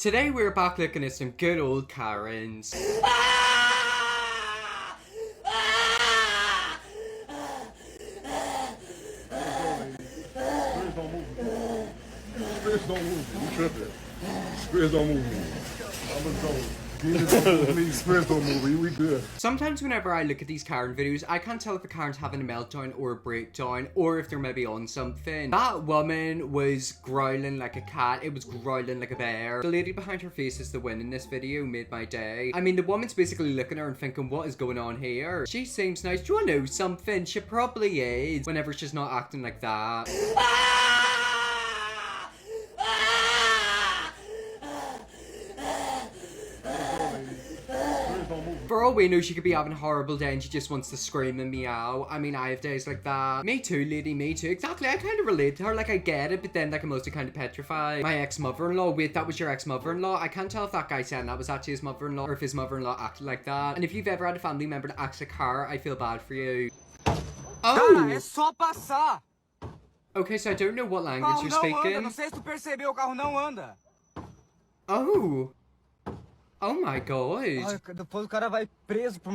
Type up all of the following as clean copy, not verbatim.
Today we're back looking at some good old Karens. Please don't move me. Spirits don't move me. You tripping. Spirits don't move me. I'm gonna go. Please, spirits don't move me. We good. Sometimes whenever I look at these Karen videos, I can't tell if a Karen's having a meltdown or a breakdown, or if they're maybe on something. That woman was growling like a cat. It was growling like a bear. The lady behind her face is the win in this video made my day. I mean, the woman's basically looking at her and thinking, what is going on here? She seems nice. Do you know something? She probably is, whenever she's not acting like that. For all we know, she could be having a horrible day and she just wants to scream and meow. I mean, I have days like that. Me too, lady, me too. Exactly, I kind of relate to her. Like, I get it, but then, like, I'm also kind of petrified. My ex-mother-in-law. Wait, that was your ex-mother-in-law? I can't tell if that guy saying that was actually his mother-in-law or if his mother-in-law acted like that. And if you've ever had a family member that acts like her, I feel bad for you. Oh! Cara, é só passar. Okay, so I don't know what language Carro you're não speaking. anda, não sei se tu percebeu, o carro não anda. Oh! Oh my god. Ai, depois o cara vai preso por...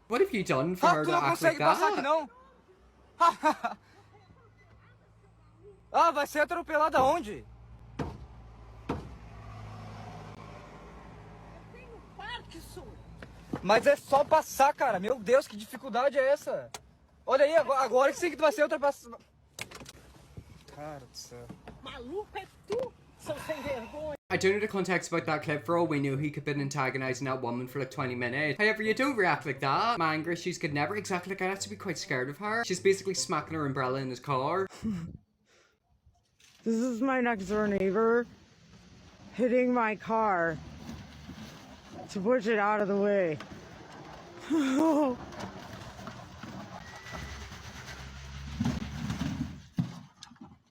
What have you done for her tu to não act like consegue passar aqui that? não? Ah, vai ser atropelada aonde? Mas é só passar, cara. Meu Deus, que dificuldade é essa? Olha aí, agora que sim que tu vai ser ultrapassado. Cara do céu. Maluco é tu, seu sem vergonha. I don't know the context about that clip. For all we know, he could have been antagonizing that woman for like 20 minutes. However, you don't react like that. My anger issues could never exactly like I have to be quite scared of her. She's basically smacking her umbrella in his car. This is my next door neighbor hitting my car to push it out of the way.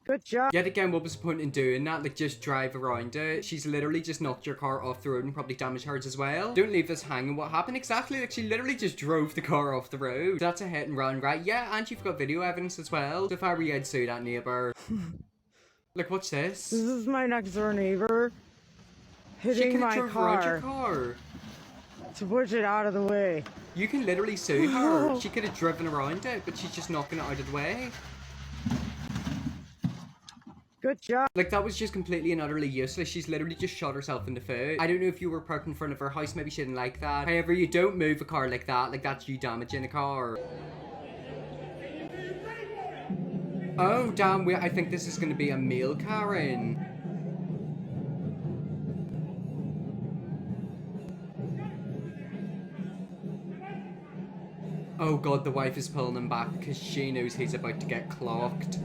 Good job. Yet again, what was the point in doing that? Like, just drive around it. She's literally just knocked your car off the road and probably damaged hers as well. Don't leave this hanging. What happened exactly? Like, she literally just drove the car off the road. That's a hit and run, right? Yeah, and you've got video evidence as well. So if I were you, I'd sue that neighbor. Like, what's this? This is my next door neighbor She hitting could have my drove around your car car. to push it out of the way. You can literally sue her. She could have driven around it, but she's just knocking it out of the way. Good job. Like, that was just completely and utterly useless. She's literally just shot herself in the foot. I don't know if you were parked in front of her house, maybe she didn't like that. However, you don't move a car like that. Like, that's you damaging a car. Oh, damn, wait, I think this is going to be a male Karen. Oh god, the wife is pulling him back because she knows he's about to get clocked.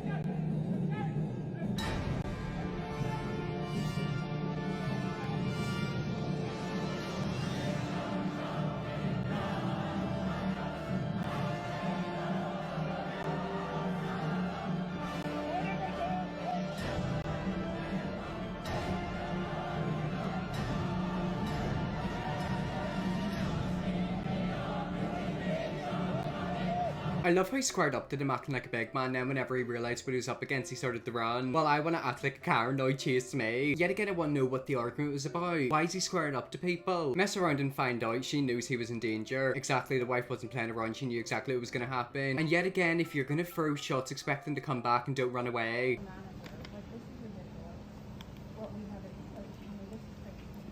I love how he squared up to him acting like a big man. Then whenever he realised what he was up against, he started to run. Well, I want to act like a Karen, now he chased me. Yet again, I want to know what the argument was about. Why is he squaring up to people? Mess around and find out. She knows he was in danger. Exactly, the wife wasn't playing around. She knew exactly what was going to happen. And yet again, if you're going to throw shots, expect them to come back and don't run away.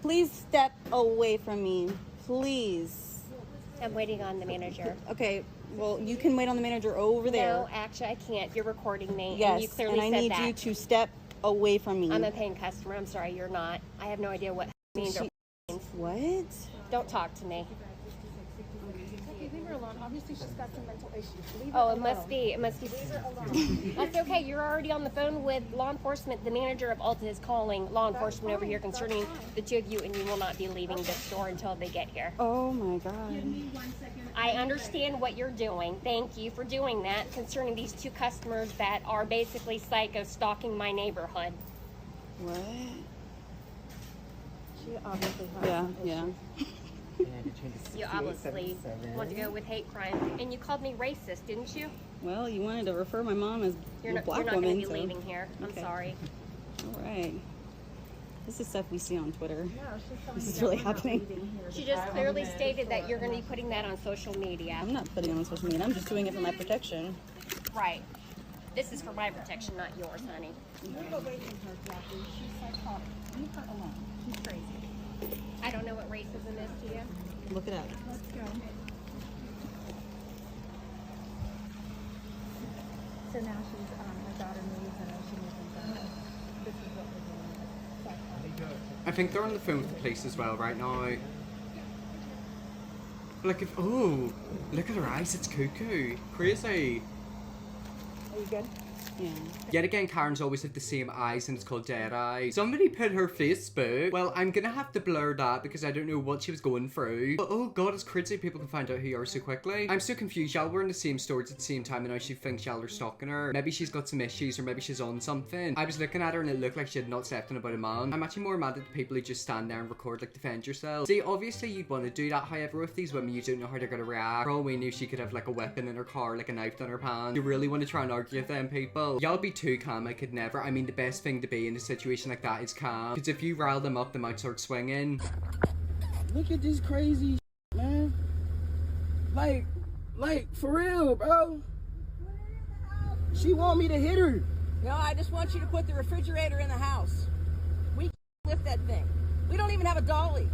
Please step away from me. Please. I'm waiting on the manager. Okay, well, you can wait on the manager over there. No, actually, I can't. You're recording me. Yes, and you clearly I said need that. you to step away from me. I'm a paying customer. I'm sorry, you're not. I have no idea what means or means. What? Don't talk to me. Leave her alone. Obviously, she's got some mental issues. Leave her Oh, alone. it must be. Leave her alone. That's okay. You're already on the phone with law enforcement. The manager of Ulta is calling law enforcement over here concerning the two of you, and you will not be leaving the store until they get here. Oh my god. I understand what you're doing. Thank you for doing that concerning these two customers that are basically psycho stalking my neighborhood. What? She obviously has Yeah, some yeah. issues. You obviously want to go with hate crime, and you called me racist, didn't you? Well, you wanted to refer my mom as You're a not black going woman. to be so- leaving here. I'm Okay. sorry. All right. This is stuff we see on Twitter. This is really happening. She just clearly stated that you're going to be putting that on social media. I'm not putting it on social media. I'm just doing it for my protection. Right. This is for my protection, not yours, honey. You're away from her, Jackie. She's psychotic. Leave her alone. She's crazy. I don't know what racism is to you. Look it up. Let's go. So now she's, her daughter moves and she moves in. This is what we're doing. Psychotic. I think they're on the phone with the police as well right now. Like if, oh, look at her eyes, it's cuckoo. Crazy. Are you good? Yeah. Yet again, Karen's always had the same eyes and it's called dead eyes. Somebody put her Facebook. Well, I'm gonna have to blur that because I don't know what she was going through. But oh god, it's crazy people can find out who you are so quickly. I'm so confused. Y'all were in the same stores at the same time and now she thinks y'all are stalking her. Maybe she's got some issues or maybe she's on something. I was looking at her and it looked like she had not slept in about a month. I'm actually more mad at the people who just stand there and record like defend yourself. See, obviously you'd want to do that. However, with these women, you don't know how they're gonna react. For all we knew, she could have like a weapon in her car, like a knife down her pants. You really want to try and argue with them people. Y'all be too calm, I could never. I mean, the best thing to be in a situation like that is calm. Because if you rile them up, they might start swinging. Look at this crazy man. Like, for real, bro. She want me to hit her. No, I just want you to put the refrigerator in the house. We can't lift that thing. We don't even have a dolly.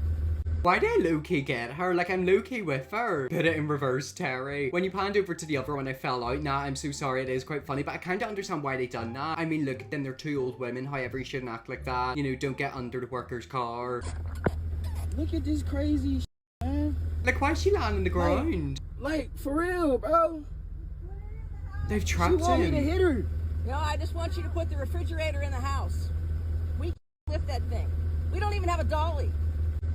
Why did I low-key get her? Like, I'm low-key with her. Put it in reverse, Terry. When you panned over to the other one, I fell out. Nah, I'm so sorry. It is quite funny, but I kind of understand why they done that. I mean, look at them. They're two old women. However, you shouldn't act like that. You know, don't get under the worker's car. Look at this crazy man. Like, why is she lying on the ground? Like, for real, bro. They've She trapped want me to him. hit her. No, I just want you to put the refrigerator in the house. We can't lift that thing. We don't even have a dolly.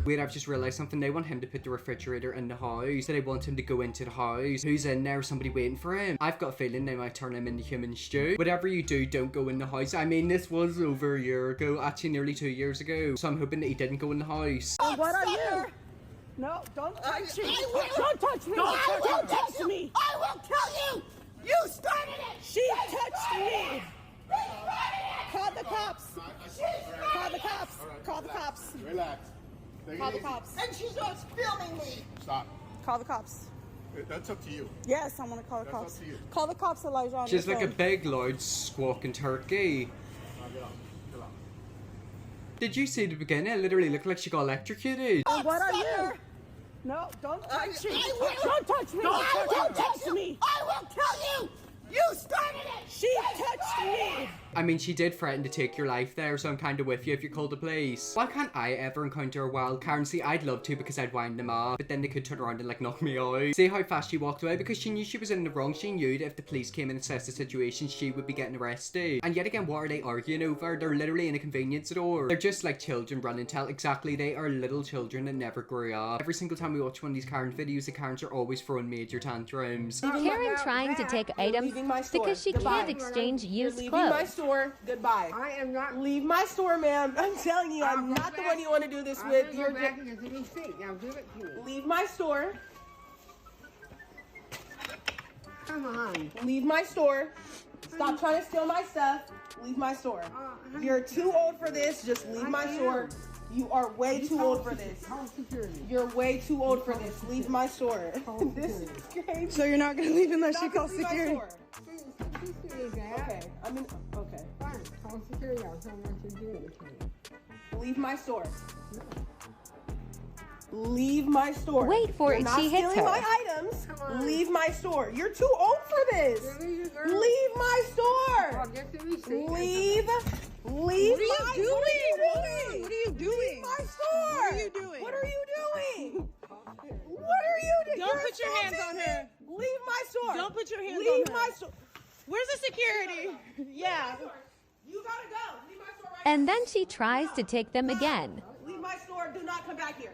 Wait, I've just realised something. They want him to put the refrigerator in the house. So they want him to go into the house. Who's in there? Somebody waiting for him. I've got a feeling they might turn him into human stew. Whatever you do, don't go in the house. I mean, this was over a year ago. Actually, nearly 2 years ago. So I'm hoping that he didn't go in the house. What are you? No, don't touch me. Don't touch me. Don't touch me. I will tell you. You started it. She touched me. Call the cops. Call the cops. Call the cops. Relax. Take Call it the easy. cops. And she's just filming me. Stop. Call the cops. That's up to you. Yes, I want to call the That's cops. up to you. Call the cops, Elijah. On She's your like a phone. big, loud, squawking turkey. Get out. Get out. Did you see the beginning? It literally looked like she got electrocuted. What are you? No, don't touch me. Don't touch me. Don't touch me. I will tell you. You started it. She touched me. I mean, she did threaten to take your life there, so I'm kind of with you if you call the police. Why can't I ever encounter a wild Karen? See, I'd love to because I'd wind them up, but then they could turn around and like knock me out. See how fast she walked away? Because she knew she was in the wrong. She knew that if the police came and assessed the situation, she would be getting arrested. And yet again, what are they arguing over? They're literally in a convenience store. They're just like children running tell. Exactly, they are little children that never grew up. Every single time we watch one of these Karen videos, the Karens are always throwing major tantrums. Karen trying to take items because she can't exchange used Leaving my clothes. store. Goodbye. I am not. Leave my store, ma'am. I'm telling you, I'm not the one you want to do this with. You're back and give me seat. Now give it to me. leave my store. Come on. Leave my store. Stop trying to steal my stuff. Leave my store. You're too old for this. Just leave my store. You are way too old for this. Call security. You're way too old for this. Leave my store. This is crazy. So you're not gonna leave unless she Stop calls leaving my security. store. She sees that. Okay. I mean, okay. Fine. Call security. I'll tell them what you're doing to me. Leave my store. Leave my store. Wait for You're it, not she hits stealing her. my items. Come on. Leave my store. You're too old for this. Leave my store. I'll get the receipt. Leave. What are you doing? What What are you doing? Leave my store. What are you doing? What are you doing? What are you doing? Don't put your hands on her. Leave my store. Don't put your hands Leave on her. my store. Where's the security? Yeah. You gotta go. Leave my store right And then she tries to take them again. now. Leave my store. Do not come back here.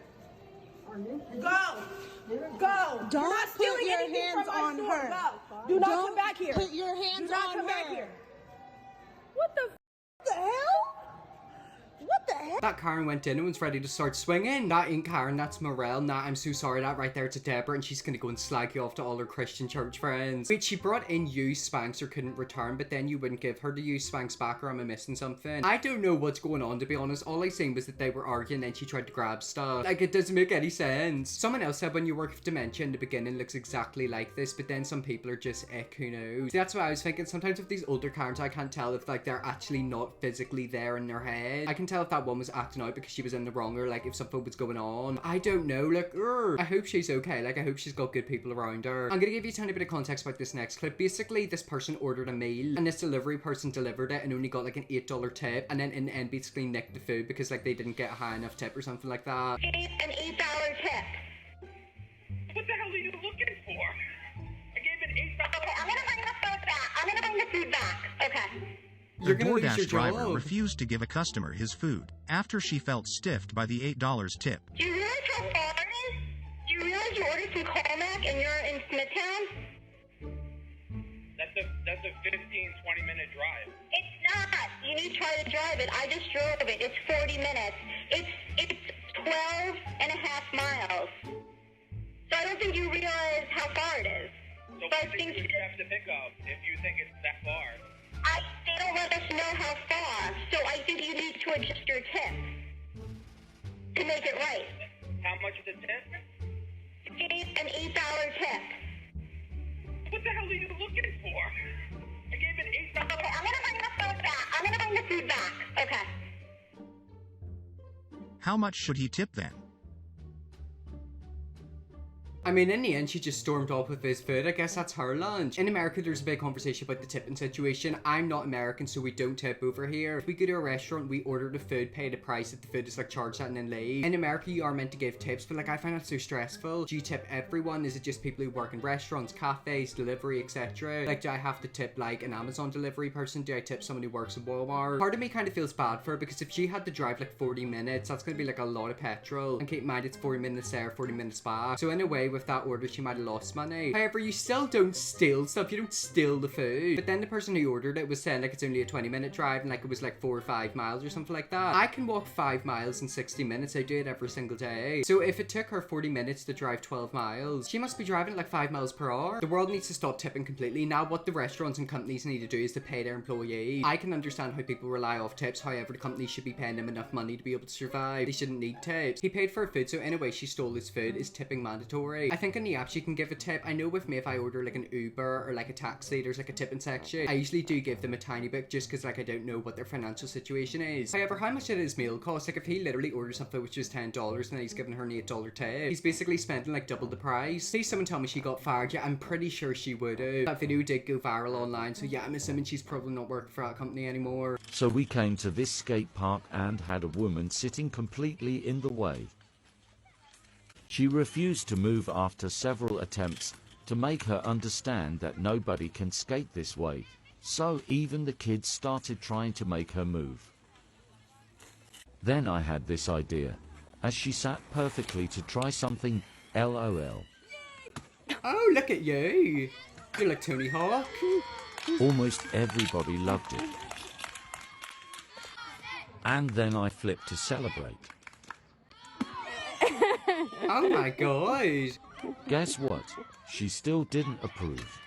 Go. Go. Don't You're not put stealing your anything hands from my on store. her. Go. Do not Don't come back here. put your hands Do not on come back her. here. What the hell? What the That Karen went in and was ready to start swinging. That ain't Karen, that's Morel. Nah, I'm so sorry, that right there to Deborah, and she's gonna go and slag you off to all her Christian church friends. Wait, she brought in used Spanx or couldn't return, but then you wouldn't give her the used Spanx back, or am I missing something? I don't know what's going on, to be honest. All I seen was that they were arguing and she tried to grab stuff. Like, it doesn't make any sense. Someone else said when you work with dementia in the beginning looks exactly like this, but then some people are just ick, who knows? That's what I was thinking. Sometimes with these older Karens, I can't tell if like they're actually not physically there in their head. I can tell if that one was acting out because she was in the wrong, or like if something was going on. I don't know. Like, I hope she's okay. Like, I hope she's got good people around her. I'm gonna give you a tiny bit of context about this next clip. Basically, this person ordered a meal and this delivery person delivered it and only got like an $8 tip, and then in the end basically nicked the food because like they didn't get a high enough tip or something like that. An $8 tip. What the hell are you looking for? I gave an $8. Okay, I'm gonna bring the food back. I'm gonna bring the food back. Okay. You're The gonna lose DoorDash your driver job. refused to give a customer his food after she felt stiffed by the $8 tip. Do you realize how far it is? Do you realize you ordered from Colmac and you're in Smithtown? That's a 15-20 minute drive. It's not. You need to try to drive it. I just drove it. It's 40 minutes. It's 12 and a half miles. So I don't think you realize how far it is. So what things do you have to pick up if you think it's that far? They don't let us know how far. So I think you need to adjust your tip to make it right. How much is the tip? An $8 tip. What the hell are you looking for? I gave an $8. Okay, I'm gonna bring the food back. I'm gonna bring the food back. Okay. How much should he tip then? I mean, in the end, she just stormed off with his food. I guess that's her lunch. In America, there's a big conversation about the tipping situation. I'm not American, so we don't tip over here. If we go to a restaurant, we order the food, pay the price that the food is like charged at, and then leave. In America, you are meant to give tips, but like I find that so stressful. Do you tip everyone? Is it just people who work in restaurants, cafes, delivery, etc.? Like, do I have to tip like an Amazon delivery person? Do I tip someone who works in Walmart? Part of me kind of feels bad for her because if she had to drive like 40 minutes, that's going to be like a lot of petrol. And keep in mind, it's 40 minutes there, 40 minutes back. So in a way, with that order, she might have lost money. However, you still don't steal stuff. You don't steal the food. But then the person who ordered it was saying like it's only a 20-minute drive and like it was like 4 or 5 miles or something like that. I can walk 5 miles in 60 minutes. I do it every single day. So if it took her 40 minutes to drive 12 miles, she must be driving at like 5 miles per hour. The world needs to stop tipping completely. Now what the restaurants and companies need to do is to pay their employees. I can understand how people rely off tips. However, the company should be paying them enough money to be able to survive. They shouldn't need tips. He paid for her food, so in a way she stole his food. Is tipping mandatory? I think on the app she can give a tip. I know with me, if I order like an Uber or like a taxi, there's like a tipping section. I usually do give them a tiny bit just because like I don't know what their financial situation is. However, how much did his meal cost? Like if he literally orders something which is $10 and he's giving her an $8 tip, he's basically spending like double the price. Please someone tell me she got fired. Yeah, I'm pretty sure she would have. That video did go viral online, so yeah, I'm assuming she's probably not working for that company anymore. So we came to this skate park and had a woman sitting completely in the way. She refused to move after several attempts to make her understand that nobody can skate this way, so even the kids started trying to make her move. Then I had this idea, as she sat perfectly to try something, LOL. Oh, look at you! You're like Tony Hawk. Almost everybody loved it. And then I flipped to celebrate. Oh my god! Guess what? She still didn't approve.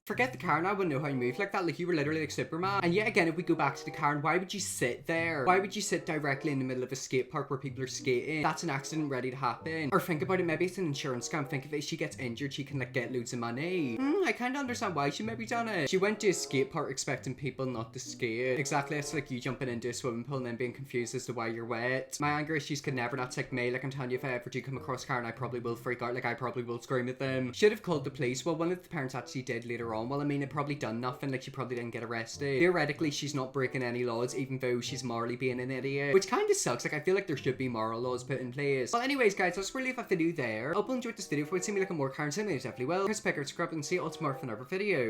Forget the Karen, I wouldn't know how you move like that. Like, you were literally like Superman. And yet again, if we go back to the Karen, why would you sit there? Why would you sit directly in the middle of a skate park where people are skating? That's an accident ready to happen. Or think about it, maybe it's an insurance scam. Think of it, if she gets injured, she can like get loads of money. I kind of understand why she maybe done it. She went to a skate park expecting people not to skate. Exactly, it's like you jumping into a swimming pool and then being confused as to why you're wet. My anger issues could never not take me. Like, I'm telling you, if I ever do come across Karen, I probably will freak out. Like, I probably will scream at them. Should have called the police. Well, one of the parents actually did later on. Well, I mean, it probably done nothing. Like, she probably didn't get arrested. Theoretically, she's not breaking any laws, even though she's morally being an idiot, which kind of sucks. Like, I feel like there should be moral laws put in place. Well, anyways, guys, that's really leave that video there. I hope you enjoyed this video. If you want to see me looking more Karen, send me definitely well. Chris Pickard, subscribe and see you all tomorrow for another video.